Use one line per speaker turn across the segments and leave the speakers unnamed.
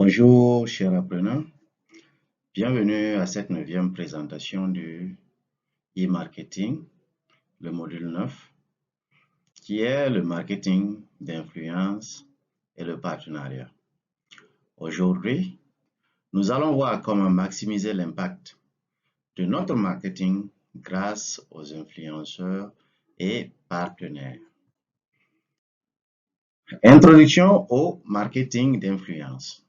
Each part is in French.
Bonjour, chers apprenants. Bienvenue à cette 9e présentation du e-marketing, le module 9, qui est le marketing d'influence et le partenariat. Aujourd'hui, nous allons voir comment maximiser l'impact de notre marketing grâce aux influenceurs et partenaires. Introduction au marketing d'influence.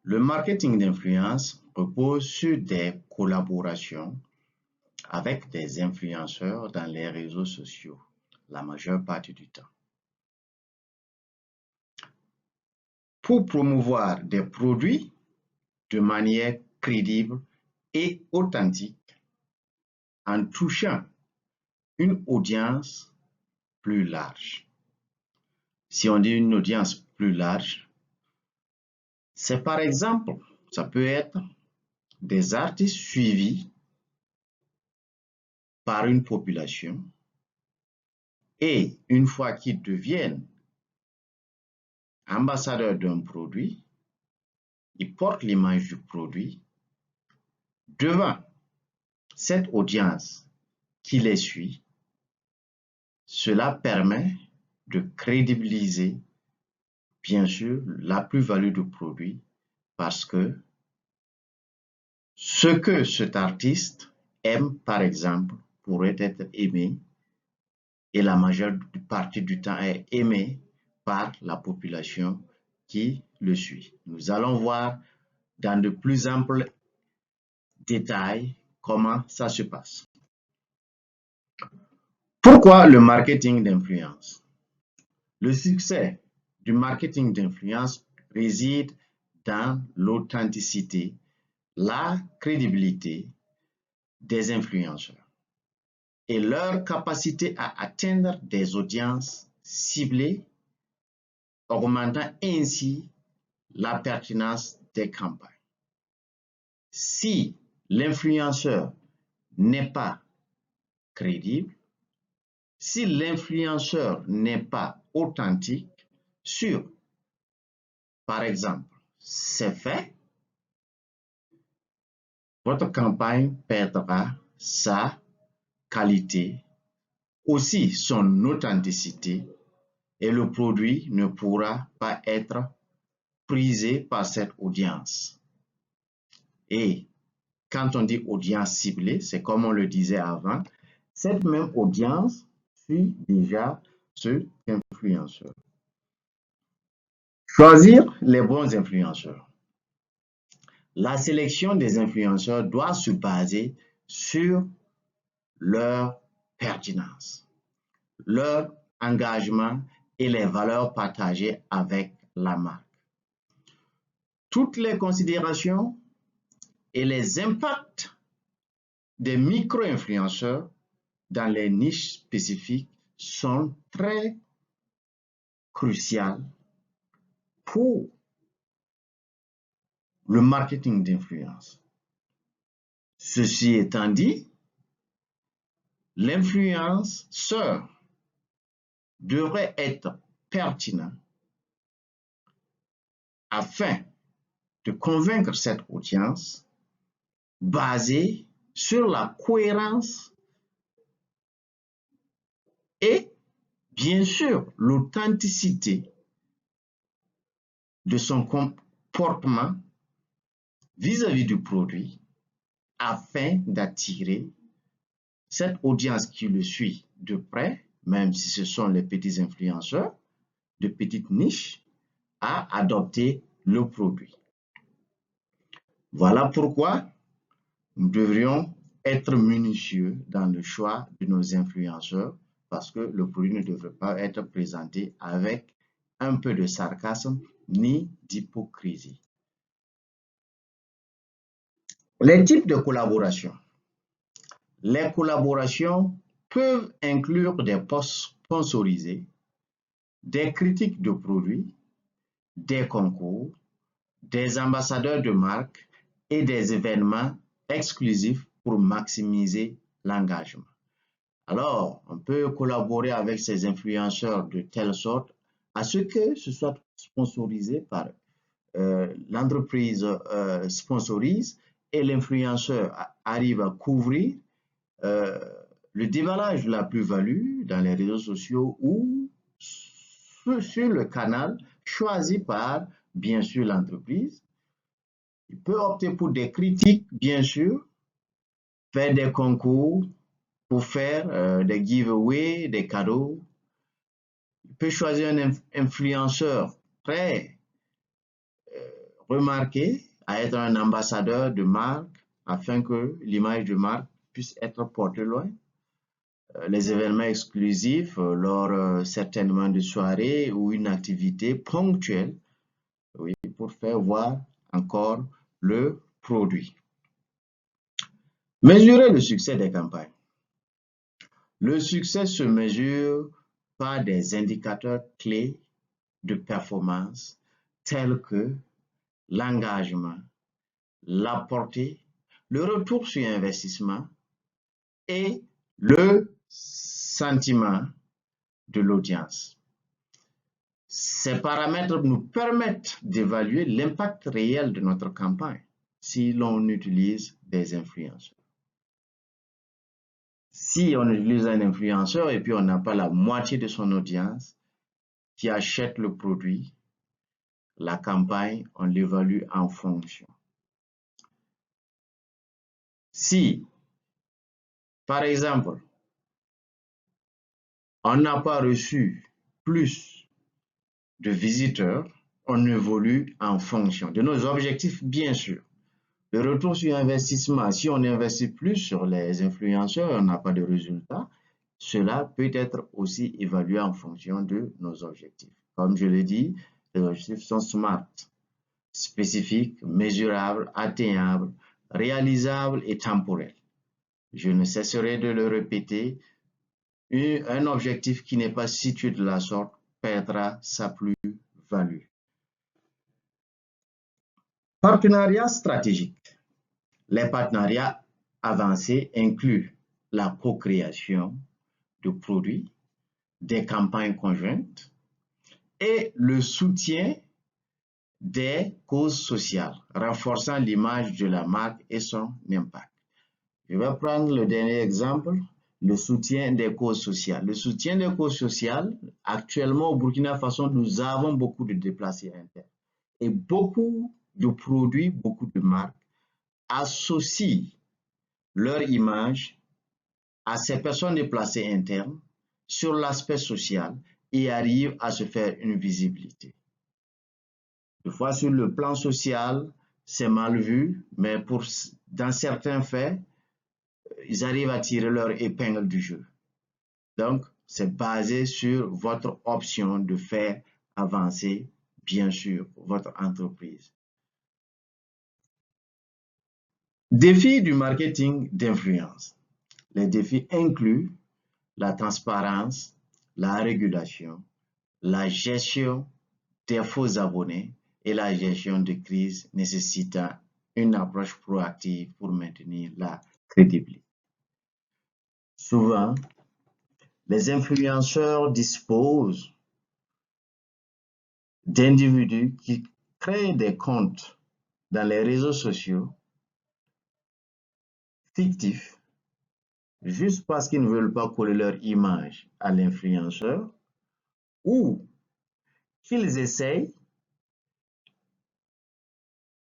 Le marketing d'influence repose sur des collaborations avec des influenceurs dans les réseaux sociaux la majeure partie du temps. Pour promouvoir des produits de manière crédible et authentique en touchant une audience plus large. Si on dit une audience plus large, c'est par exemple, ça peut être des artistes suivis par une population et une fois qu'ils deviennent ambassadeurs d'un produit, ils portent l'image du produit devant cette audience qui les suit. Cela permet de crédibiliser, bien sûr, la plus-value du produit parce que ce que cet artiste aime, par exemple, pourrait être aimé et la majeure partie du temps est aimé par la population qui le suit. Nous allons voir dans de plus amples détails comment ça se passe. Pourquoi le marketing d'influence? Le succès du marketing d'influence réside dans l'authenticité, la crédibilité des influenceurs et leur capacité à atteindre des audiences ciblées, augmentant ainsi la pertinence des campagnes. Si l'influenceur n'est pas crédible, si l'influenceur n'est pas authentique sur, par exemple, ses faits, votre campagne perdra sa qualité, aussi son authenticité, et le produit ne pourra pas être prisé par cette audience. Et quand on dit audience ciblée, c'est comme on le disait avant, cette même audience suit déjà ce influenceur. Choisir les bons influenceurs. La sélection des influenceurs doit se baser sur leur pertinence, leur engagement et les valeurs partagées avec la marque. Toutes les considérations et les impacts des micro-influenceurs dans les niches spécifiques sont très cruciales pour le marketing d'influence. Ceci étant dit, l'influenceur devrait être pertinent afin de convaincre cette audience basée sur la cohérence et bien sûr l'authenticité de son comportement vis-à-vis du produit afin d'attirer cette audience qui le suit de près, même si ce sont les petits influenceurs de petites niches, à adopter le produit. Voilà pourquoi nous devrions être minutieux dans le choix de nos influenceurs parce que le produit ne devrait pas être présenté avec un peu de sarcasme ni d'hypocrisie. Les types de collaboration. Les collaborations peuvent inclure des posts sponsorisés, des critiques de produits, des concours, des ambassadeurs de marque et des événements exclusifs pour maximiser l'engagement. Alors, on peut collaborer avec ces influenceurs de telle sorte à ce que ce soit sponsorisé par l'entreprise sponsorise et l'influenceur arrive à couvrir le déballage de la plus-value dans les réseaux sociaux ou sur le canal choisi par, bien sûr, l'entreprise. Il peut opter pour des critiques, bien sûr, faire des concours, pour faire des giveaways, des cadeaux. Il peut choisir un influenceur très remarqué à être un ambassadeur de marque afin que l'image de marque puisse être portée loin. Les événements exclusifs lors certainement de soirées ou une activité ponctuelle, oui, pour faire voir encore le produit. Mesurer le succès des campagnes. Le succès se mesure par des indicateurs clés de performance tels que l'engagement, la portée, le retour sur investissement et le sentiment de l'audience. Ces paramètres nous permettent d'évaluer l'impact réel de notre campagne si l'on utilise des influenceurs. Si on utilise un influenceur et puis on n'a pas la moitié de son audience qui achète le produit, la campagne, on l'évalue en fonction. Si, par exemple, on n'a pas reçu plus de visiteurs, on évolue en fonction de nos objectifs, bien sûr. Le retour sur investissement, si on investit plus sur les influenceurs et on n'a pas de résultats, cela peut être aussi évalué en fonction de nos objectifs. Comme je l'ai dit, les objectifs sont SMART, spécifiques, mesurables, atteignables, réalisables et temporels. Je ne cesserai de le répéter, un objectif qui n'est pas situé de la sorte perdra sa plus-value. Partenariat stratégique. Les partenariats avancés incluent la co-création de produits, des campagnes conjointes et le soutien des causes sociales, renforçant l'image de la marque et son impact. Je vais prendre le dernier exemple, le soutien des causes sociales. Le soutien des causes sociales, actuellement au Burkina Faso, nous avons beaucoup de déplacés internes et beaucoup de produits, beaucoup de marques associent leur image à ces personnes déplacées internes sur l'aspect social et arrivent à se faire une visibilité. Des fois, sur le plan social, c'est mal vu, mais dans certains faits, ils arrivent à tirer leur épingle du jeu. Donc, c'est basé sur votre option de faire avancer, bien sûr, votre entreprise. Défis du marketing d'influence. Les défis incluent la transparence, la régulation, la gestion des faux abonnés et la gestion de crises nécessitant une approche proactive pour maintenir la crédibilité. Souvent, les influenceurs disposent d'individus qui créent des comptes dans les réseaux sociaux fictifs juste parce qu'ils ne veulent pas coller leur image à l'influenceur ou qu'ils essayent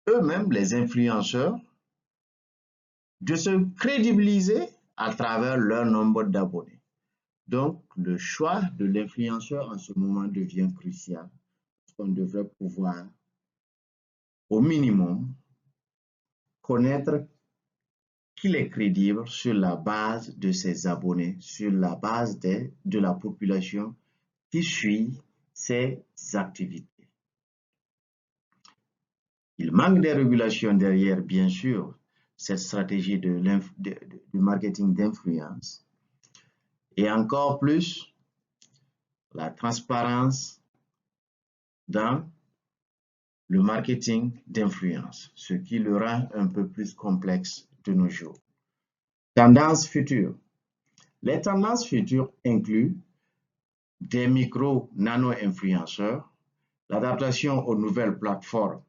eux-mêmes, les influenceurs, de se crédibiliser à travers leur nombre d'abonnés. Donc, le choix de l'influenceur en ce moment devient crucial. On devrait pouvoir, au minimum, connaître qu'il est crédible sur la base de ses abonnés, sur la base de la population qui suit ses activités. Il manque des régulations derrière, bien sûr, cette stratégie de marketing d'influence. Et encore plus, la transparence dans le marketing d'influence, ce qui le rend un peu plus complexe de nos jours. Tendances futures. Les tendances futures incluent des micro-nano-influenceurs, l'adaptation aux nouvelles plateformes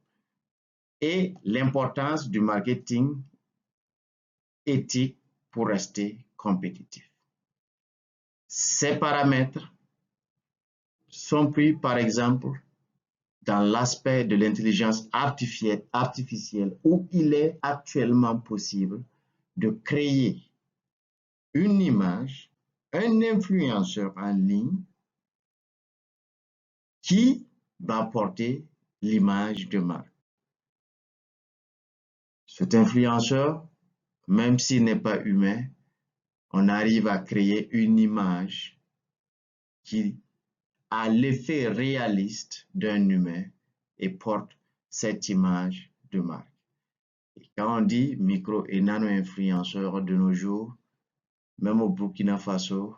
et l'importance du marketing éthique pour rester compétitif. Ces paramètres sont pris par exemple dans l'aspect de l'intelligence artificielle où il est actuellement possible de créer une image, un influenceur en ligne qui va porter l'image de marque. Cet influenceur, même s'il n'est pas humain, on arrive à créer une image qui a l'effet réaliste d'un humain et porte cette image de marque. Et quand on dit micro et nano-influenceurs de nos jours, même au Burkina Faso,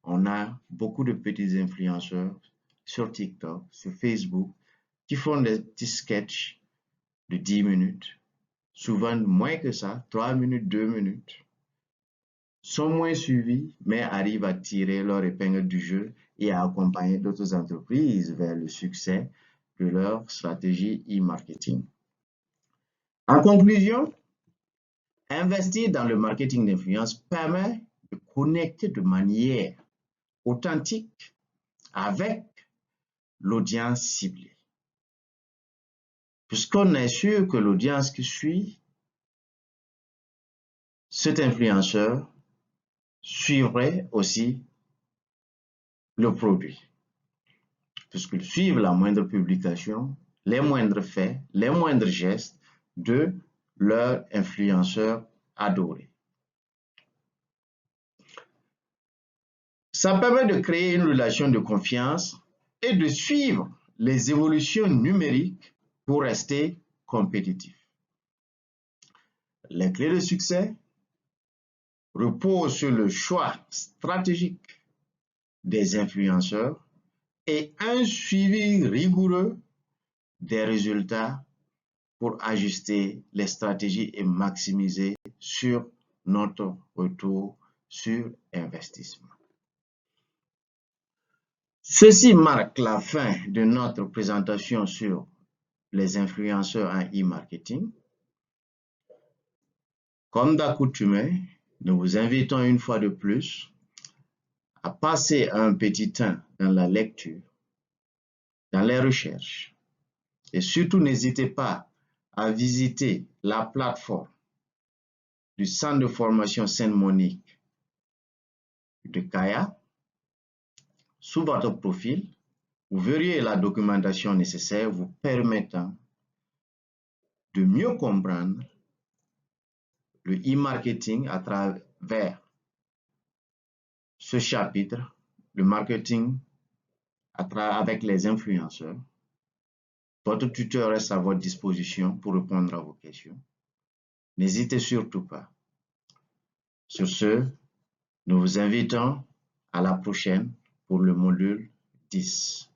on a beaucoup de petits influenceurs sur TikTok, sur Facebook, qui font des petits sketchs de 10 minutes, souvent moins que ça, 3 minutes, 2 minutes, sont moins suivis, mais arrivent à tirer leur épingle du jeu et à accompagner d'autres entreprises vers le succès de leur stratégie e-marketing. En conclusion, investir dans le marketing d'influence permet de connecter de manière authentique avec l'audience ciblée. Puisqu'on est sûr que l'audience qui suit cet influenceur suivrait aussi le produit. Puisqu'ils suivent la moindre publication, les moindres faits, les moindres gestes de leur influenceur adoré. Ça permet de créer une relation de confiance et de suivre les évolutions numériques pour rester compétitif. Les clés de succès reposent sur le choix stratégique des influenceurs et un suivi rigoureux des résultats pour ajuster les stratégies et maximiser sur notre retour sur investissement. Ceci marque la fin de notre présentation sur les influenceurs en e-marketing. Comme d'accoutumé, nous vous invitons une fois de plus à passer un petit temps dans la lecture, dans les recherches. Et surtout, n'hésitez pas à visiter la plateforme du Centre de formation Sainte-Monique de Kaya. Sous votre profil, vous verrez la documentation nécessaire vous permettant de mieux comprendre le e-marketing à travers ce chapitre, le marketing avec les influenceurs. Votre tuteur reste à votre disposition pour répondre à vos questions. N'hésitez surtout pas. Sur ce, nous vous invitons à la prochaine pour le module 10.